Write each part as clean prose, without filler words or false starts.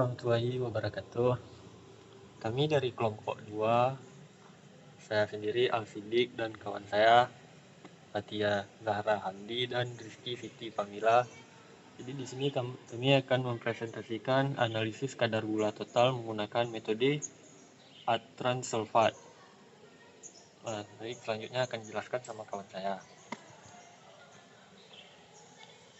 Warahmatullahi wabarakatuh. Kami dari kelompok 2, saya sendiri Alfidik dan kawan saya Fatia Zahra Hamdi dan Rizky Siti Famila. Jadi di sini kami akan mempresentasikan analisis kadar gula total menggunakan metode Atran Sulfat. Baik, selanjutnya akan dijelaskan sama kawan saya.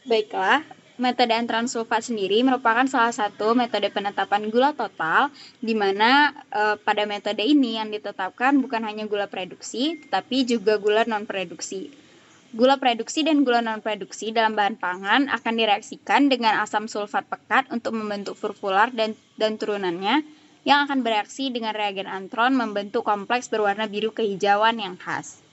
Baiklah, metode antran sulfat sendiri merupakan salah satu metode penetapan gula total, di mana pada metode ini yang ditetapkan bukan hanya gula produksi, tetapi juga gula non-produksi. Gula produksi dan gula non-produksi dalam bahan pangan akan direaksikan dengan asam sulfat pekat untuk membentuk furfular dan turunannya, yang akan bereaksi dengan reagen antron membentuk kompleks berwarna biru kehijauan yang khas.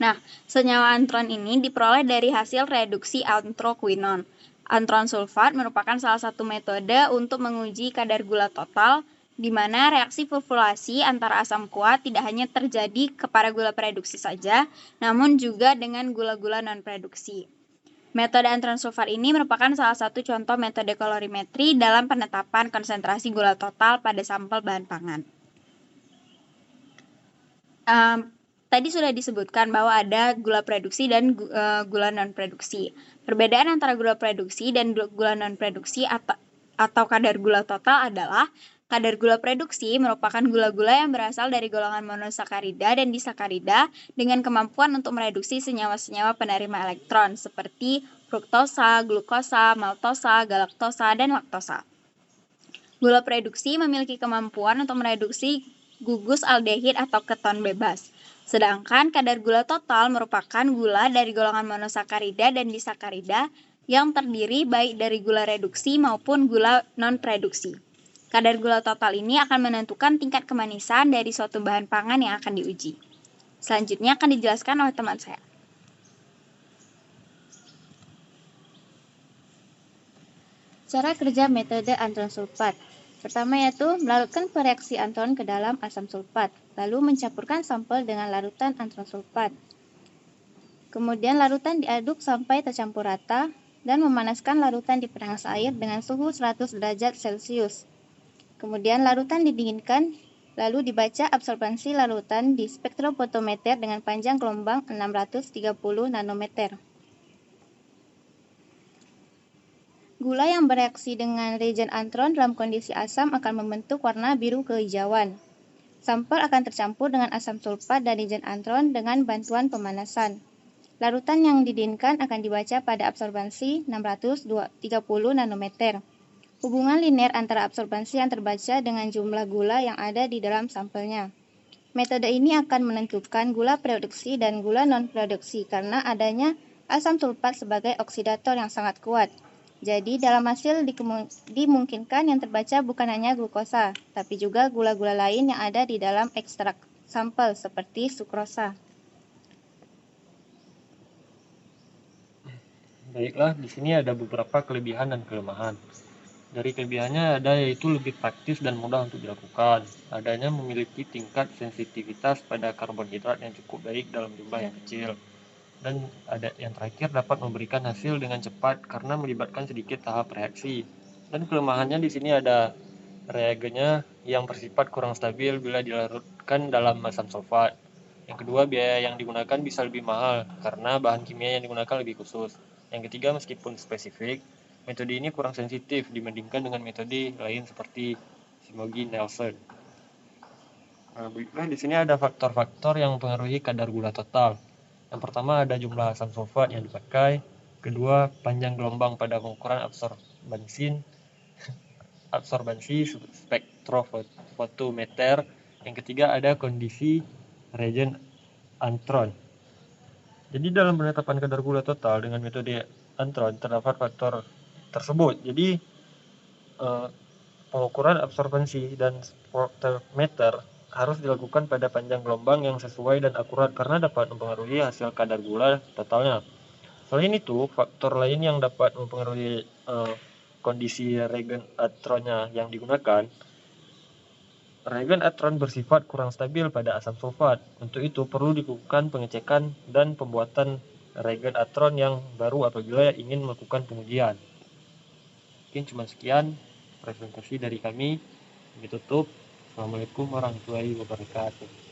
Nah, senyawa antron ini diperoleh dari hasil reduksi antroquinon. Antron sulfat merupakan salah satu metode untuk menguji kadar gula total, di mana reaksi furfulasi antara asam kuat tidak hanya terjadi kepada gula produksi saja, namun juga dengan gula-gula non-produksi. Metode antron sulfat ini merupakan salah satu contoh metode kalorimetri dalam penetapan konsentrasi gula total pada sampel bahan pangan. Tadi sudah disebutkan bahwa ada gula produksi dan gula non-produksi. Perbedaan antara gula produksi dan gula non-produksi atau kadar gula total adalah kadar gula produksi merupakan gula-gula yang berasal dari golongan monosakarida dan disakarida dengan kemampuan untuk mereduksi senyawa-senyawa penerima elektron seperti fruktosa, glukosa, maltosa, galaktosa, dan laktosa. Gula produksi memiliki kemampuan untuk mereduksi gugus aldehid atau keton bebas. Sedangkan kadar gula total merupakan gula dari golongan monosakarida dan disakarida yang terdiri baik dari gula reduksi maupun gula non-produksi. Kadar gula total ini akan menentukan tingkat kemanisan dari suatu bahan pangan yang akan diuji. Selanjutnya akan dijelaskan oleh teman saya. Cara kerja metode antron sulfat. Pertama yaitu melarutkan pereaksi antron ke dalam asam sulfat, lalu mencampurkan sampel dengan larutan antron sulfat. Kemudian larutan diaduk sampai tercampur rata dan memanaskan larutan di penanas air dengan suhu 100 derajat Celcius. Kemudian larutan didinginkan, lalu dibaca absorbansi larutan di spektrofotometer dengan panjang gelombang 630 nanometer. Gula yang bereaksi dengan reagen antron dalam kondisi asam akan membentuk warna biru kehijauan. Sampel akan tercampur dengan asam sulfat dan reagen antron dengan bantuan pemanasan. Larutan yang didinginkan akan dibaca pada absorbansi 630 nanometer. Hubungan linear antara absorbansi yang terbaca dengan jumlah gula yang ada di dalam sampelnya. Metode ini akan menentukan gula produksi dan gula non-produksi karena adanya asam sulfat sebagai oksidator yang sangat kuat. Jadi, dalam hasil dimungkinkan yang terbaca bukan hanya glukosa, tapi juga gula-gula lain yang ada di dalam ekstrak sampel seperti sukrosa. Baiklah, di sini ada beberapa kelebihan dan kelemahan. Dari kelebihannya ada yaitu lebih praktis dan mudah untuk dilakukan. Adanya memiliki tingkat sensitivitas pada karbohidrat yang cukup baik dalam jumlah yang kecil. Dan ada yang terakhir dapat memberikan hasil dengan cepat karena melibatkan sedikit tahap reaksi. Dan kelemahannya di sini ada reagennya yang bersifat kurang stabil bila dilarutkan dalam asam sulfat. Yang kedua, biaya yang digunakan bisa lebih mahal karena bahan kimia yang digunakan lebih khusus. Yang ketiga, meskipun spesifik, metode ini kurang sensitif dibandingkan dengan metode lain seperti Simogi-Nelson. Nah, di sini ada faktor-faktor yang mempengaruhi kadar gula total. Yang pertama ada jumlah asam sulfat yang dipakai. Kedua, panjang gelombang pada pengukuran absorbansi spektrofotometer. Yang ketiga ada kondisi reagen antron. Jadi dalam penetapan kadar gula total dengan metode antron terdapat faktor tersebut. Jadi pengukuran absorbansi dan spektrometer harus dilakukan pada panjang gelombang yang sesuai dan akurat karena dapat mempengaruhi hasil kadar gula totalnya. Selain itu, faktor lain yang dapat mempengaruhi kondisi reagen antronnya yang digunakan, reagen antron bersifat kurang stabil pada asam sulfat. Untuk itu perlu dilakukan pengecekan dan pembuatan reagen antron yang baru apabila ingin melakukan pengujian. Mungkin cuma sekian. presentasi dari kami. Ditutup. Assalamualaikum warahmatullahi wabarakatuh.